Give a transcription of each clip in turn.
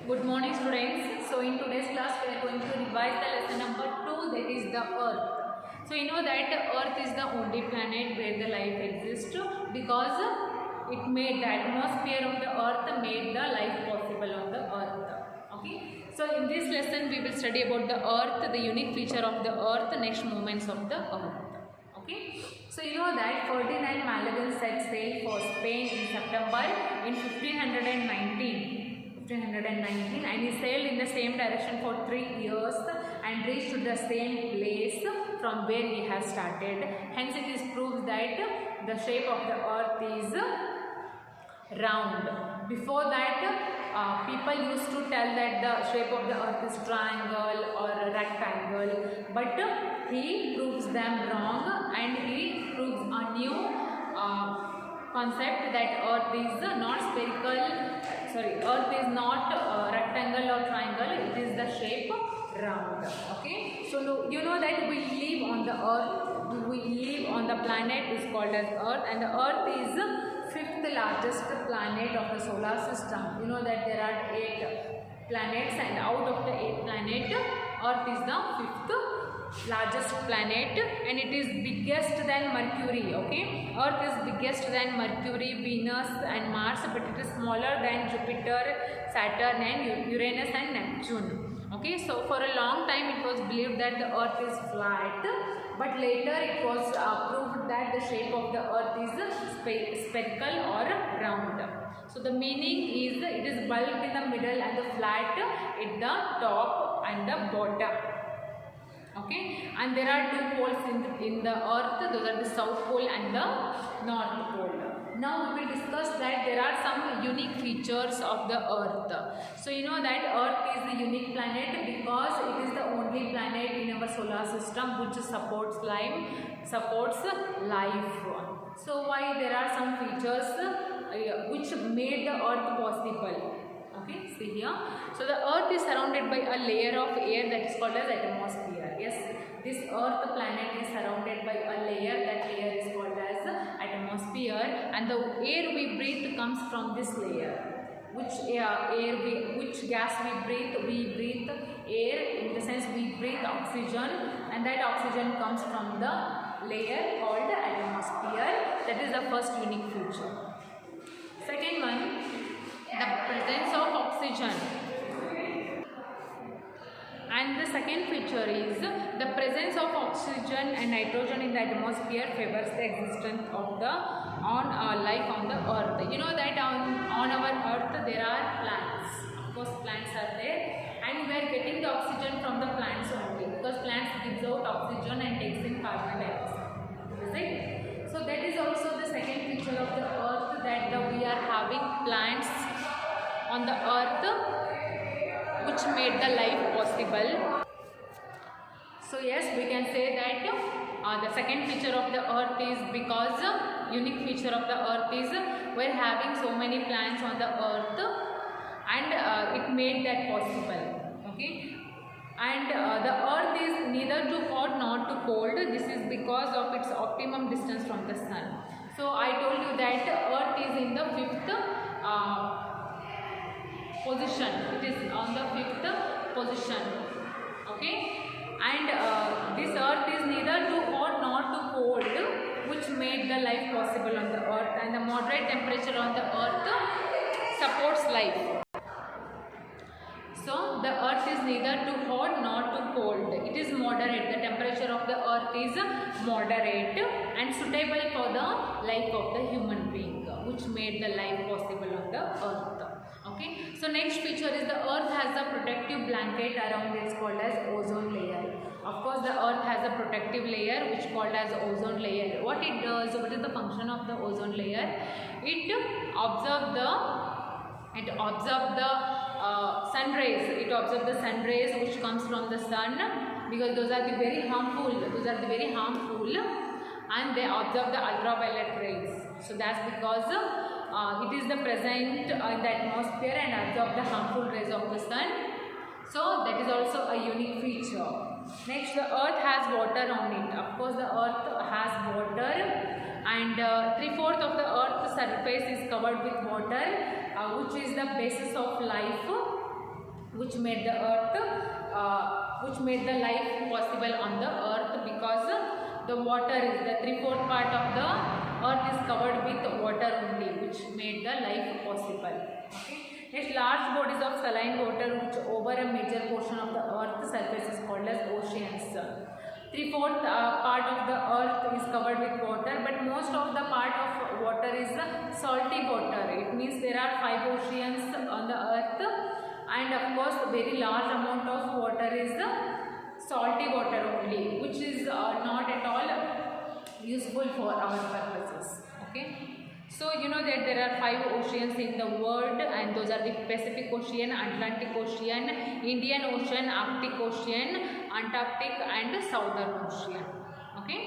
Good morning students. So in today's class we are going to revise the lesson number 2, that is the earth. So you know that earth is the only planet where the life exists because it made the atmosphere of the earth made the life possible on the earth. Okay. So in this lesson we will study about the earth, the unique feature of the earth, next movements of the earth. Okay. So you know that Ferdinand Magellan set sail for Spain in September in 1519 and he sailed in the same direction for 3 years and reached to the same place from where he has started. Hence it is proves that the shape of the earth is round. Before that people used to tell that the shape of the earth is triangle or rectangle, but he proves them wrong and he proves a new concept that earth is not spherical, earth is not rectangle or triangle, it is the shape round. Okay, so you know that we live on the earth, we live on the planet is called as earth, and the earth is fifth largest planet of the solar system. You know that there are 8 planets and out of the 8 planets earth is the fifth largest planet and it is biggest than Mercury. Okay, earth is biggest than Mercury, Venus and Mars, but it is smaller than Jupiter, Saturn and Uranus and Neptune. Okay, so for a long time it was believed that the earth is flat, but later it was proved that the shape of the earth is spherical or round. So the meaning is it is bulked in the middle and the flat at the top and the bottom. Okay, and there are 2 poles in the earth, those are the south pole and the north pole. Now we will discuss that there are some unique features of the earth. So you know that earth is the unique planet because it is the only planet in our solar system which supports life. So why there are some features which made the earth possible. Okay, see here. So the earth is surrounded by a layer of air that is called as atmosphere. Yes, this earth planet is surrounded by a layer, that layer is called as atmosphere, and the air we breathe comes from this layer. Which gas we breathe air, in the sense we breathe oxygen, and that oxygen comes from the layer called the atmosphere. That is the first unique feature. Second one, the presence of oxygen, and the second feature is the presence of oxygen and nitrogen in the atmosphere favors the existence of the life on the earth. You know that on our earth there are plants. Of course plants are there and we are getting the oxygen from the plants only, because plants gives out oxygen and takes in carbon dioxide. Is it? So that is also the second feature of the earth, that we are having plants on the earth which made the life possible. So yes, we can say that the second feature of the earth is because unique feature of the earth is we are having so many plants on the earth and it made that possible. Okay, and the earth is neither too hot nor too cold. This is because of its optimum distance from the sun. So I told you that earth is in the 5th position. It is on the 5th position. Okay, and this earth is neither too hot nor too cold, which made the life possible on the earth, and the moderate temperature on the earth supports life. So the earth is neither too hot nor too cold, it is moderate. The temperature of the earth is moderate and suitable for the life of the human being, which made the life possible on the earth. Okay, so next feature is the earth has a protective blanket around it called as ozone layer. Of course the earth has a protective layer which called as ozone layer. What it does, what is the function of the ozone layer? It observes the sun rays. It observes the sun rays which comes from the sun, because those are the very harmful, and they observe the ultraviolet rays. So that's because it is the present in the atmosphere and absorb the harmful rays of the sun. So that is also a unique feature. Next, the earth has water on it. Of course the earth has water, and 3/4 of the earth's surface is covered with water, which is the basis of life which made the earth, which made the life possible on the earth, because the water is the 3/4 part of the earth is covered with water only, which made the life possible. Okay. Next, large bodies of saline water which over a major portion of the earth's surface is called as oceans. 3/4 part of the earth is covered with water, but most of the part of water is salty water. It means there are 5 oceans on the earth, and of course very large amount of water is salty water only, which is not at all useful for our purposes. Okay. So you know that there are 5 oceans in the world, and those are the Pacific Ocean, Atlantic Ocean, Indian Ocean, Arctic Ocean, Antarctic and Southern Ocean. Okay.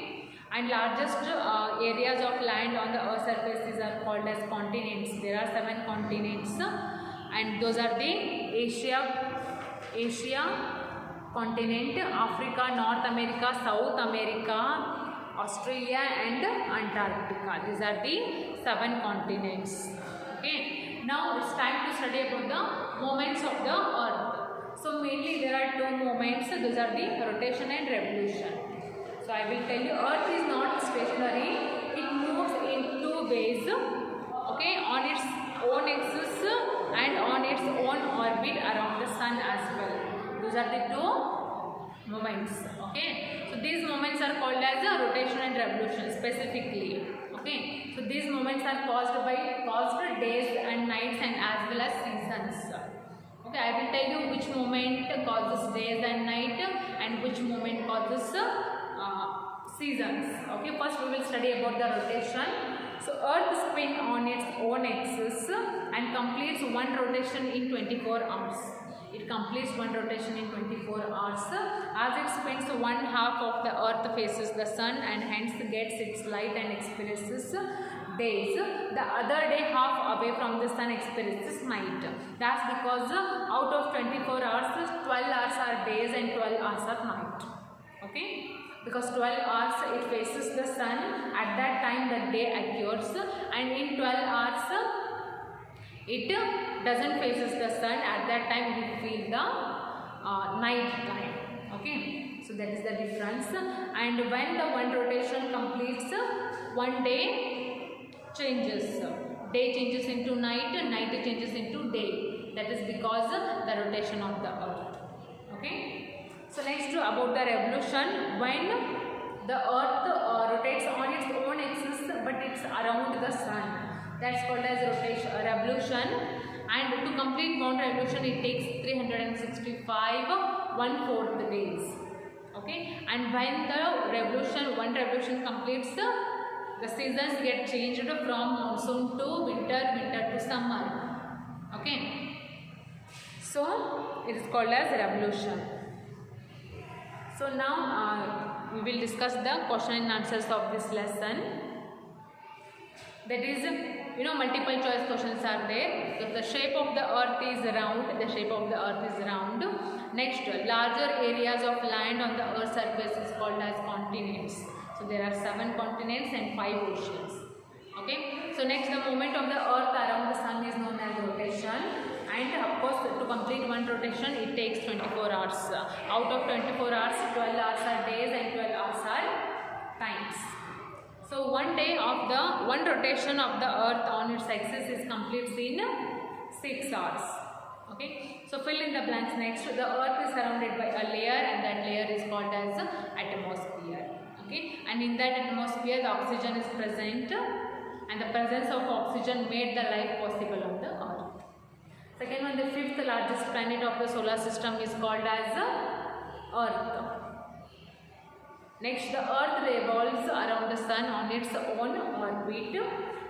And largest areas of land on the earth's surface are called as continents. There are 7 continents, and those are the Asia continent, Africa, North America, South America, Australia and Antarctica. These are the 7 continents. Okay. Now it's time to study about the movements of the earth. So mainly there are 2 movements. Those are the rotation and revolution. So I will tell you, earth is not stationary. It moves in 2 ways. Okay, on its own axis and on its own orbit around the sun as well. Those are the 2 moments. Okay, so these moments are called as a rotation and revolution specifically. Okay, so these moments are caused days and nights and as well as seasons. Okay, I will tell you which moment causes days and night and which moment causes seasons. Okay, first we will study about the rotation. So earth spins on its own axis and completes one rotation in 24 hours. It completes one rotation in 24 hours. As it spins, one half of the earth faces the sun and hence gets its light and experiences days. The other day half away from the sun experiences night. That's because out of 24 hours, 12 hours are days and 12 hours are night. Okay? Because 12 hours it faces the sun, at that time the day occurs, and in 12 hours it doesn't faces the sun, at that time we feel the night time. Okay, so that is the difference. And when the one rotation completes, one day changes. Day changes into night, night changes into day. That is because the rotation of the earth. Okay. So next about the revolution. When the earth rotates on its own axis but it's around the sun, that's called as revolution. And to complete one revolution it takes 365 1/4 days. Okay, and when the one revolution completes, the seasons get changed from monsoon to winter, winter to summer. Okay, so it is called as revolution. So now we will discuss the question and answers of this lesson. That is, you know, multiple choice questions are there. So the shape of the earth is round. The shape of the earth is round. Next, larger areas of land on the earth's surface is called as continents. So there are 7 continents and 5 oceans. Okay. So next, the movement of the earth around the sun is known as rotation. And of course, to complete one rotation it takes 24 hours. Out of 24 hours, 12 hours are days and 12 hours are times. So one day of the one rotation of the earth on its axis is completes in 6 hours. Okay, so fill in the blanks. Next, the earth is surrounded by a layer, and that layer is called as atmosphere. Okay, and in that atmosphere the oxygen is present, and the presence of oxygen made the life possible on the earth. Second one, the 5th largest planet of the solar system is called as Earth. Next, the earth revolves around the sun on its own orbit.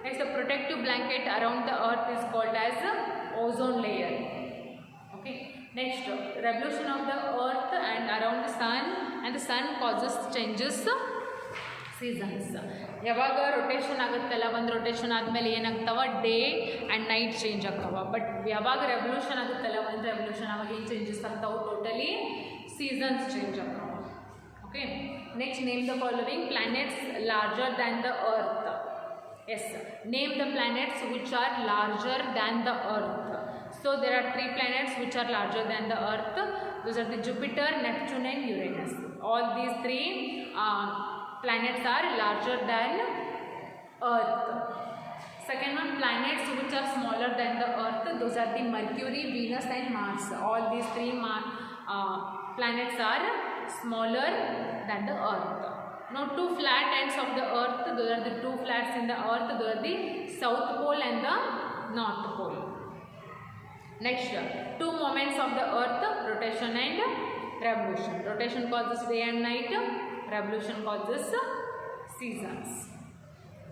Next, the protective blanket around the earth is called as ozone layer. Okay. Next, revolution of the earth and around the sun, and the sun causes changes seasons. ಯಾವಾಗ rotation ಆಗುತ್ತಲ್ಲ, ಒಂದು rotation ಆದಮೇಲೆ ಏನಾಗ್ತಾವ, day and night change ಆಗ್ತಾವ. But ಯಾವಾಗ revolution ಆಗುತ್ತಲ್ಲ, ಒಂದು revolution ಆವಾಗ ಏನು ಚೇಂಜಸ್ ಆಗ್ತಾವೆ, ಟೋಟಲಿ ಸೀಸನ್ಸ್ ಚೇಂಜ್ ಆಗ್ತಾವೆ. Okay. Next, name the following planets larger than the earth. Yes, name the planets which are larger than the earth. So there are 3 planets which are larger than the Earth. Those are the Jupiter, Neptune and Uranus. All these 3 planets are larger than Earth. Second one, planets which are smaller than the Earth. Those are the Mercury, Venus and Mars. All these 3 planets are smaller than the Earth. Now 2 flat ends of the Earth. Those are the 2 flats in the Earth. Those are the South Pole and the North Pole. Next, 2 moments of the Earth, rotation and revolution. Rotation causes day and night, revolution causes seasons.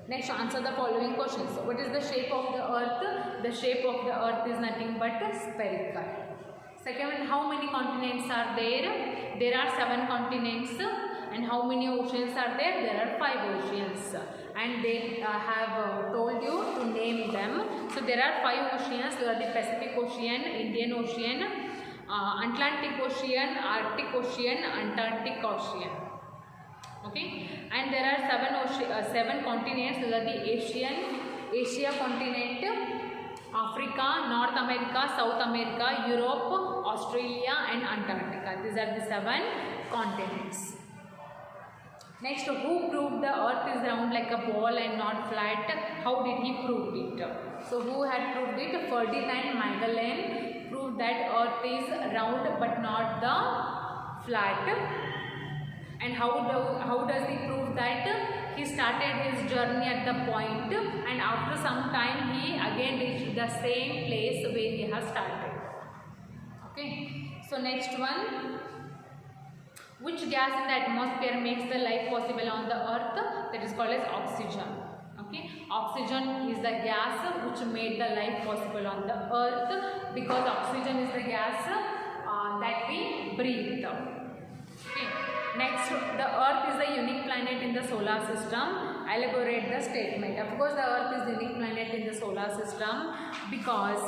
Next, answer the following questions. What is the shape of the Earth? The shape of the Earth is nothing but spherical. Second one, how many continents are there? There are 7 continents. And how many oceans are there? There are 5 oceans. And they have told you to name them. So there are 5 oceans. There are the Pacific Ocean, Indian Ocean, Atlantic Ocean, Arctic Ocean, Antarctic Ocean. Okay. And there are 7 continents. Those are the Asia continent, Africa, North America, South America, Europe, Australia and Antarctica. These are the 7 continents. Next, who proved the Earth is round like a ball and not flat? How did he prove it? So who had proved it? Ferdinand Magellan proved that Earth is round but not the flat. And how does he prove that? He started his journey at the point and after some time he again reached the same place where he has started. Okay. So next one. Which gas in the atmosphere makes the life possible on the Earth? That is called as oxygen. Okay. Oxygen is the gas which made the life possible on the Earth because oxygen is the gas that we breathe. Okay. Next, the Earth is a unique planet in the solar system. Elaborate the statement. Of course, the Earth is the unique planet in the solar system because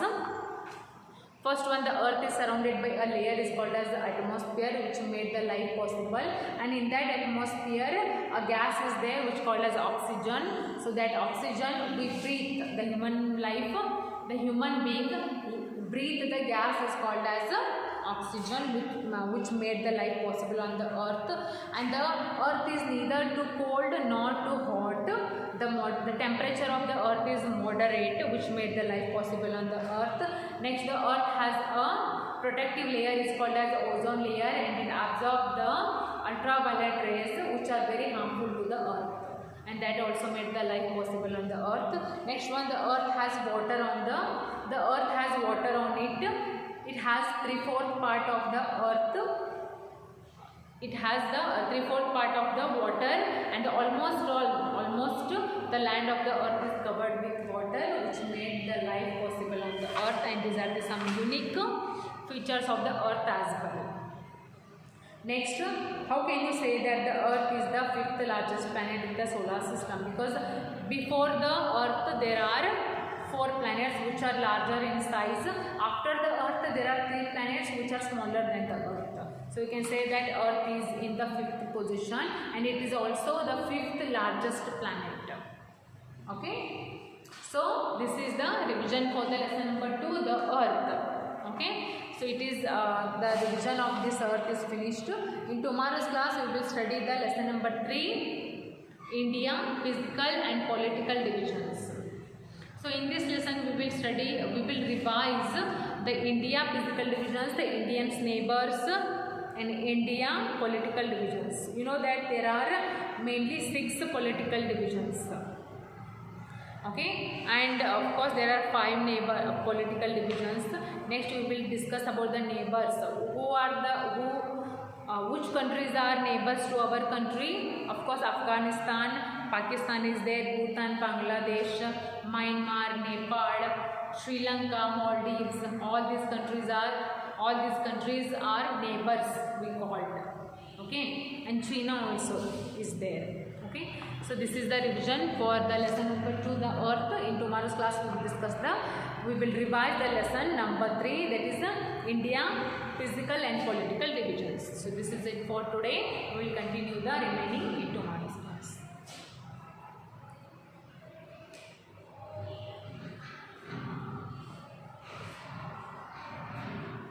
first one, the Earth is surrounded by a layer is called as the atmosphere which made the life possible, and in that atmosphere a gas is there which called as oxygen. So that oxygen we breathe, the human life, the human being breathe the gas is called as oxygen which made the life possible on the Earth. And the Earth is neither too cold nor too hot. The temperature of the Earth is moderate which made the life possible on the Earth. Next, the Earth has a protective layer is called as ozone layer and it absorbs the ultraviolet rays which are very harmful to the Earth. And that also made the life possible on the Earth. Next one, the Earth has water on the Earth has water on it. It has 3/4 part of the Earth. It has the 3/4 part of the water, and almost the land of the Earth is covered with water, which made the life possible on the Earth. And these are some unique features of the Earth as well. Next, how can you say that the Earth is the 5th largest planet in the solar system? Because before the Earth there are 4 planets which are larger in size. After the Earth there are 3 planets which are smaller than the Earth. So you can say that Earth is in the 5th position and it is also the 5th largest planet. Okay. So this is the revision for the lesson number 2, the Earth. Okay. So it is the revision of this Earth is finished. In tomorrow's class we will study the lesson number 3, India, physical and political divisions. So in this lesson we will revise the India physical divisions, the Indian's neighbors and India political divisions. You know that there are mainly 6 political divisions. Okay, and of course there are 5 political divisions. Next we will discuss about the neighbors. Which countries are neighbors to our country? Of course Afghanistan, Pakistan is there, Bhutan, Bangladesh, Myanmar, Nepal, Sri Lanka, Maldives. All these countries are neighbors we called. Okay, and China also is there. Okay, so this is the revision for the lesson number 2, the Earth. In tomorrow's class we will revise the lesson number 3, that is the India physical and political divisions. So this is it for today. We will continue the remaining in tomorrow.